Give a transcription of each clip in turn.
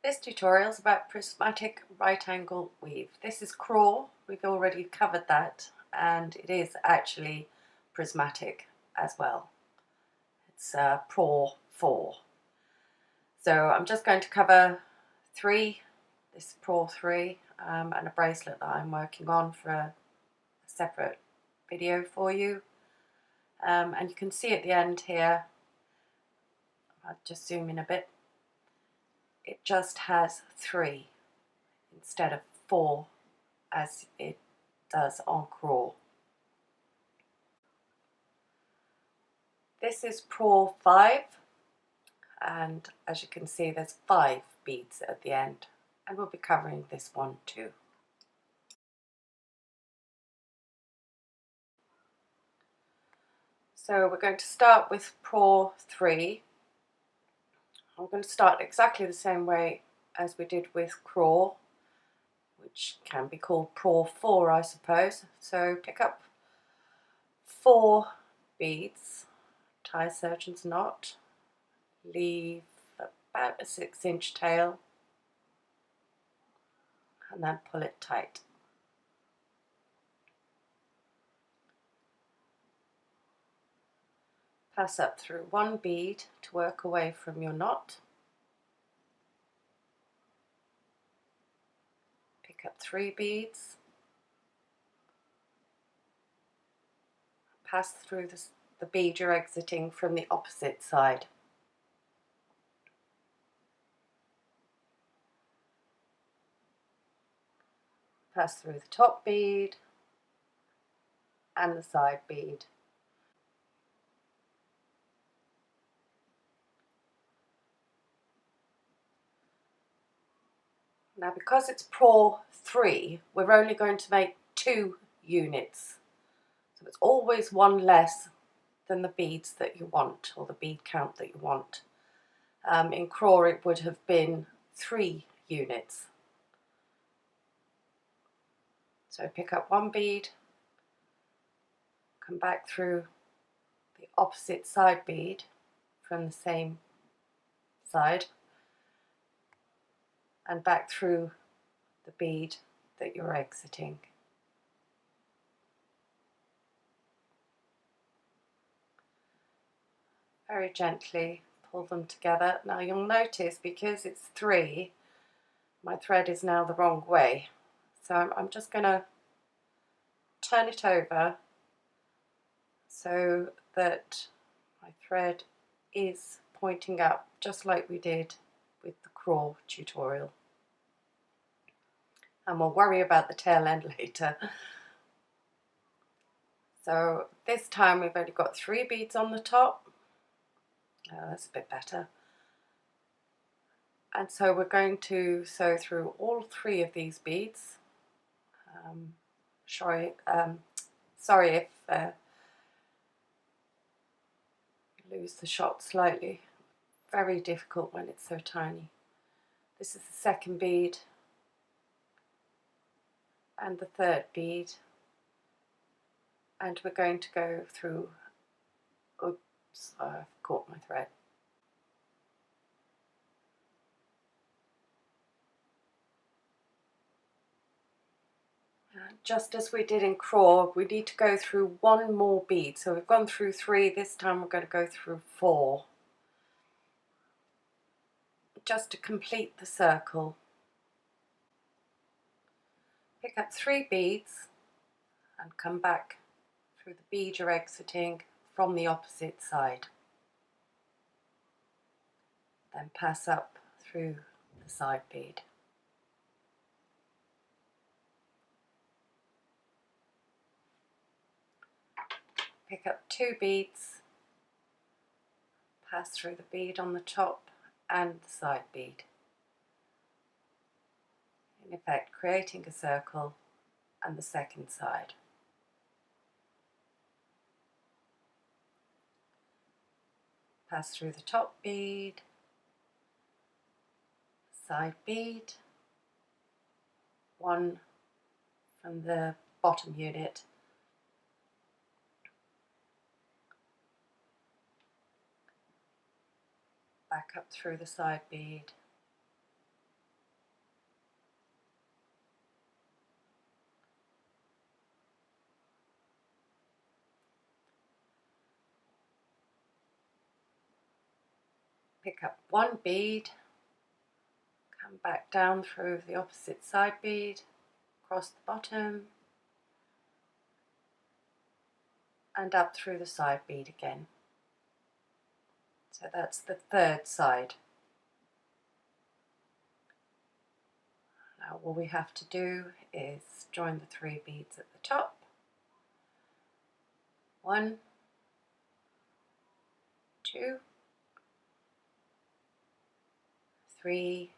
This tutorial is about prismatic right angle weave. This is PRAW, we've already covered that, and it is actually prismatic as well. It's PRAW 4. So I'm just going to cover this PRAW 3 and a bracelet that I'm working on for a separate video for you. And you can see at the end here, I'll just zoom in a bit, it just has 3 instead of 4 as it does on PRAW. This is PRAW 5, and as you can see there's 5 beads at the end, and we'll be covering this one too. So we're going to start with PRAW 3. I'm going to start exactly the same way as we did with PRAW, which can be called PRAW 4 I suppose. So pick up 4 beads, tie a surgeon's knot, leave about a 6-inch tail, and then pull it tight. Pass up through 1 bead to work away from your knot. Pick up 3 beads. Pass through the bead you're exiting from the opposite side. Pass through the top bead and the side bead. Now because it's PRAW 3, we're only going to make 2 units. So it's always 1 less than the beads that you want, or the bead count that you want. In PRAW it would have been 3 units. So pick up 1 bead, come back through the opposite side bead from the same side, and back through the bead that you're exiting. Very gently pull them together. Now you'll notice, because it's 3, my thread is now the wrong way. So I'm just going to turn it over so that my thread is pointing up, just like we did with the PRAW tutorial. And we'll worry about the tail end later. So this time we've only got 3 beads on the top. That's a bit better. And so we're going to sew through all 3 of these beads. Sorry if you lose the shot slightly. Very difficult when it's so tiny. This is the 2nd bead and the 3rd bead, and we're going to go through, oops, I've caught my thread. Just as we did in PRAW, we need to go through 1 more bead. So we've gone through 3, this time we're going to go through 4. Just to complete the circle. Pick up 3 beads and come back through the bead you're exiting from the opposite side. Then pass up through the side bead. Pick up 2 beads, pass through the bead on the top and the side bead. In effect, creating a circle and the 2nd side. Pass through the top bead, side bead, 1 from the bottom unit, back up through the side bead, pick up one bead, come back down through the opposite side bead, across the bottom, and up through the side bead again. So that's the third side. Now all we have to do is join the 3 beads at the top. 1, 2, 3,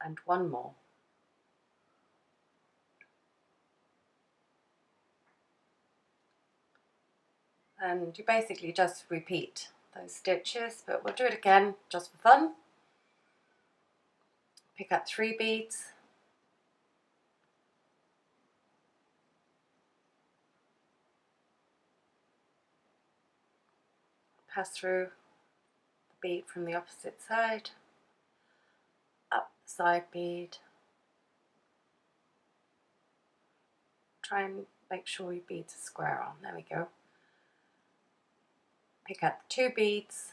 and 1 more. And you basically just repeat those stitches, but we'll do it again just for fun. Pick up 3 beads, pass through the bead from the opposite side, up the side bead, try and make sure your beads are square on, there we go. Pick up 2 beads,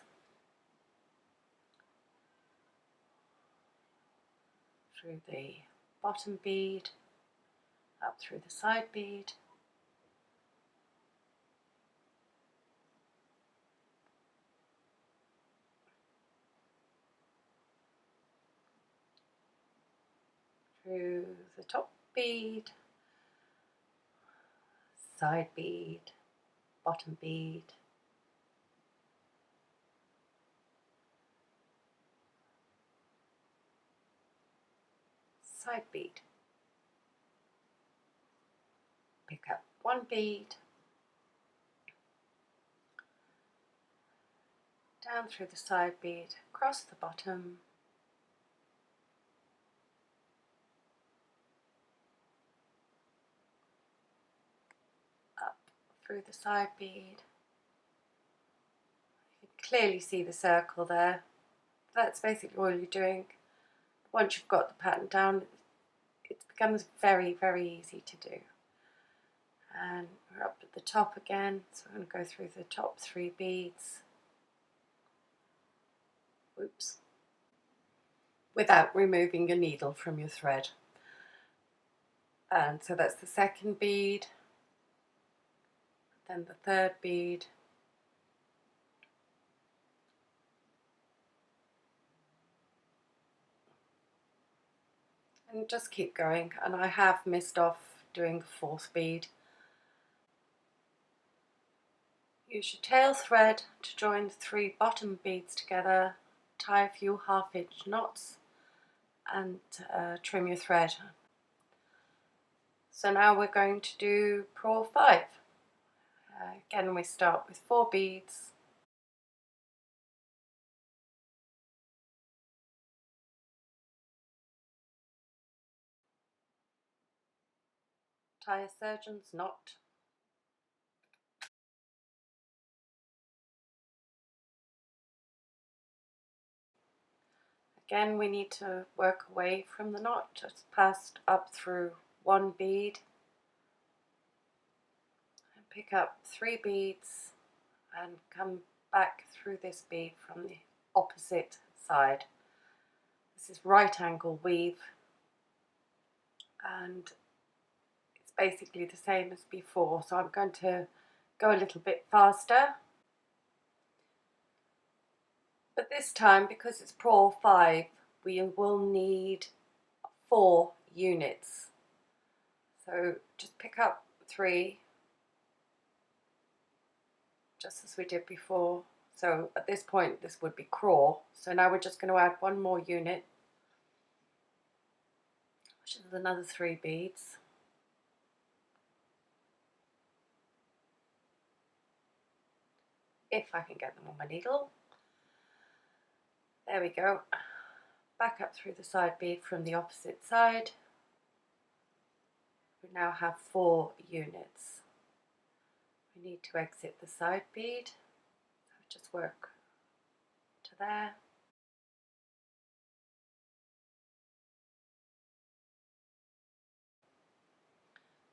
through the bottom bead, up through the side bead, through the top bead, side bead, bottom bead, side bead. Pick up 1 bead, down through the side bead, across the bottom, up through the side bead. You can clearly see the circle there. That's basically all you're doing. Once you've got the pattern down, it becomes very, very easy to do. And we're up at the top again, so I'm going to go through the top 3 beads. Oops. Without removing your needle from your thread. And so that's the second bead, then the third bead, and just keep going. And I have missed off doing the 4th bead. Use your tail thread to join the 3 bottom beads together, tie a few 1/2 inch knots, and trim your thread. So now we're going to do PRAW 5. Again, we start with 4 beads, tie a surgeon's knot, again we need to work away from the knot, just passed up through 1 bead, and pick up 3 beads and come back through this bead from the opposite side. This is right angle weave, and it's basically the same as before, so I'm going to go a little bit faster. But this time, because it's PRAW 5, we will need 4 units. So just pick up 3, just as we did before. So at this point, this would be crawl. So now we're just going to add 1 more unit, which is another 3 beads. If I can get them on my needle. There we go. Back up through the side bead from the opposite side. We now have 4 units. We need to exit the side bead, so just work to there.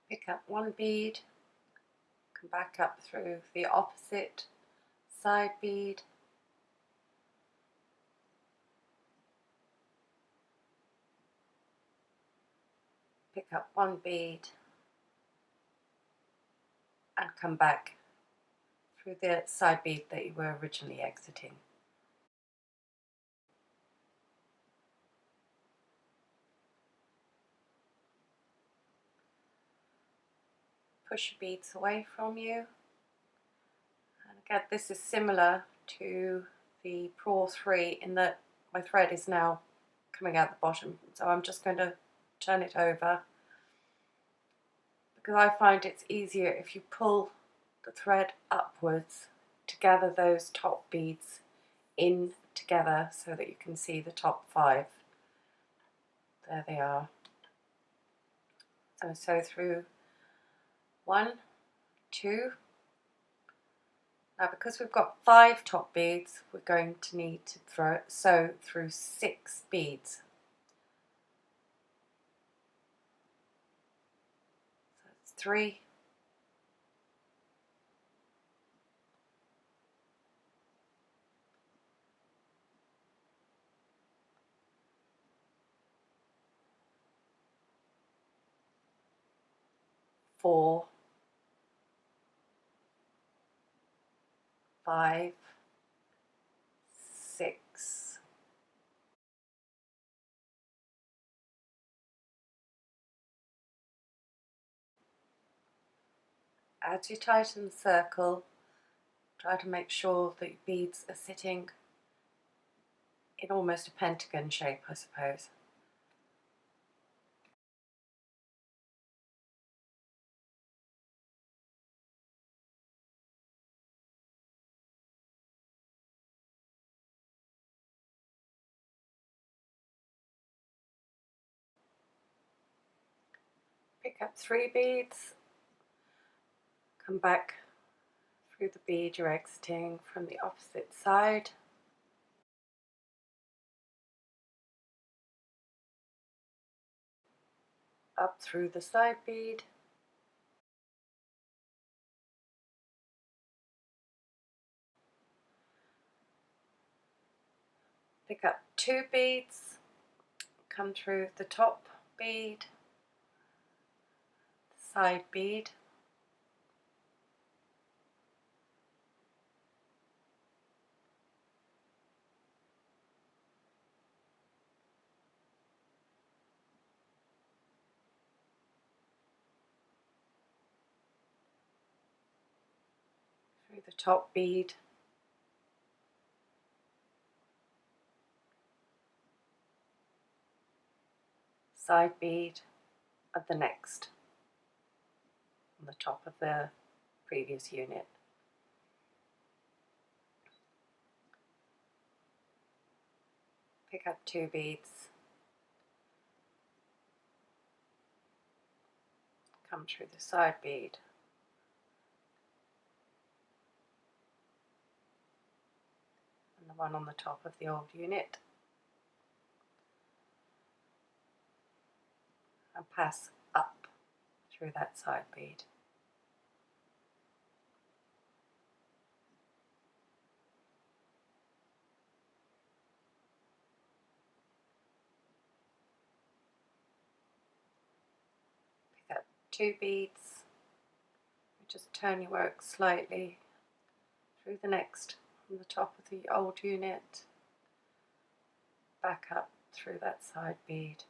Pick up 1 bead, come back up through the opposite side bead, pick up one bead and come back through the side bead that you were originally exiting. Push your beads away from you. And again, this is similar to the PRAW 3 in that my thread is now coming out the bottom, so I'm just going to turn it over, because I find it's easier if you pull the thread upwards to gather those top beads in together so that you can see the top 5. There they are. So sew through 1, 2. Now because we've got 5 top beads, we're going to need to sew through 6 beads. So it's 3, 4, 5, 6. As you tighten the circle, try to make sure that your beads are sitting in almost a pentagon shape, I suppose. Pick up 3 beads, come back through the bead you're exiting from the opposite side. Up through the side bead. Pick up 2 beads, come through the top bead, side bead, through the top bead, side bead of the next, on the top of the previous unit. Pick up 2 beads, come through the side bead, and the one on the top of the old unit, and pass up through that side bead. Pick up 2 beads, just turn your work slightly through the next on the top of the old unit, back up through that side bead.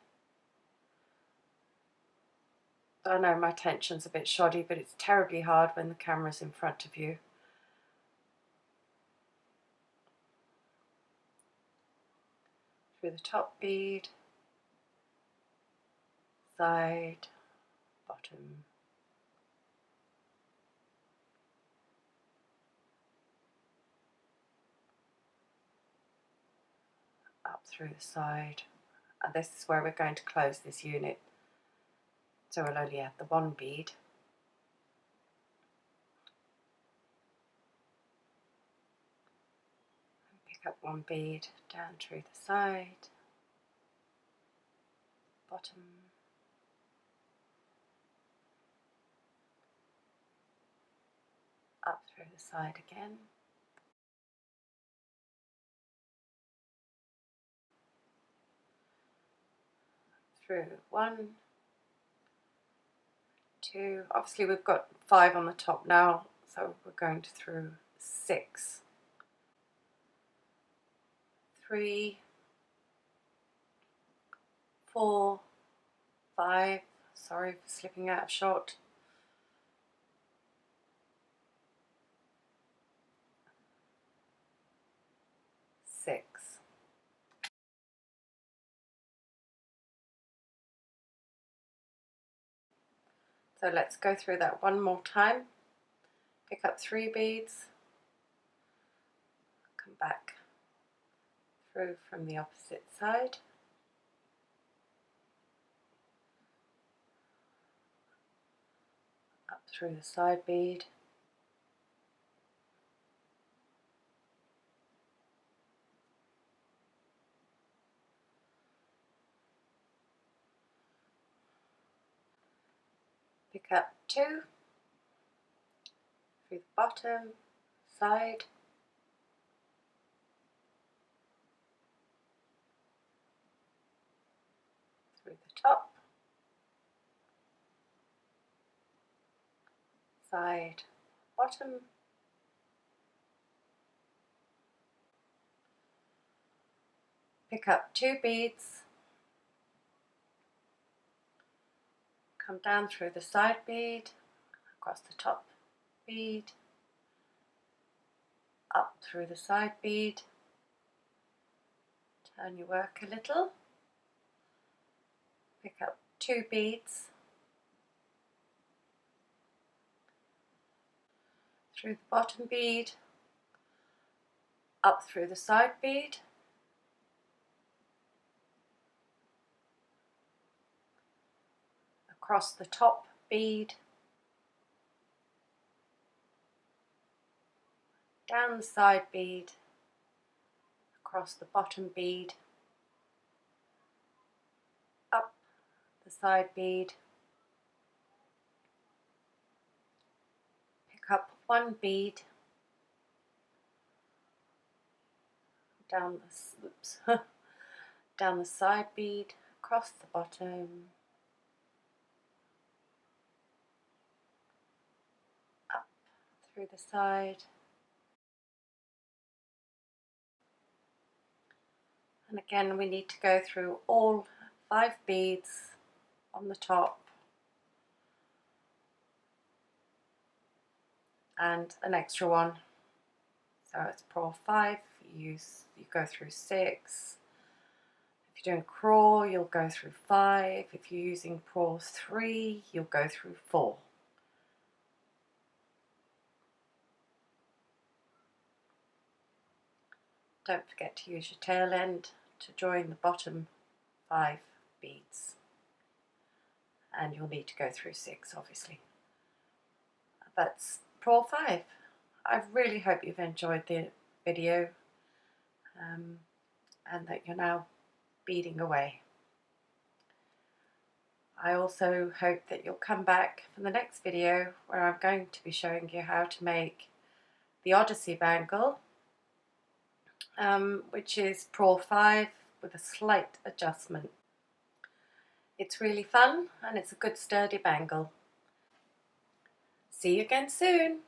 I know my tension's a bit shoddy, but it's terribly hard when the camera's in front of you. Through the top bead, side, bottom, up through the side, and this is where we're going to close this unit, so we'll only have the 1 bead. Pick up 1 bead down through the side, bottom, up through the side again, through 1, 2, obviously we've got 5 on the top now, so we're going to through 6, 3, 4, 5, sorry for slipping out of shot, 6. So let's go through that one more time. Pick up 3 beads, come back through from the opposite side, up through the side bead, pick up 2 through the bottom, side, through the top, side, bottom, pick up 2 beads, come down through the side bead, across the top bead, up through the side bead, turn your work a little, pick up 2 beads, through the bottom bead, up through the side bead, across the top bead, down the side bead, across the bottom bead, up the side bead, pick up 1 bead, down the, oops, down the side bead, across the bottom, up through the side, and again we need to go through all 5 beads on the top and an extra one. So it's PRAW 5, you go through 6. If you're doing CRAW, you'll go through 5. If you're using PRAW 3, you'll go through 4. Don't forget to use your tail end to join the bottom 5 beads. And you'll need to go through 6, obviously. That's PRAW 5. I really hope you've enjoyed the video and that you're now beading away. I also hope that you'll come back for the next video where I'm going to be showing you how to make the Odyssey bangle, which is PRAW 5 with a slight adjustment. It's really fun and it's a good sturdy bangle. See you again soon.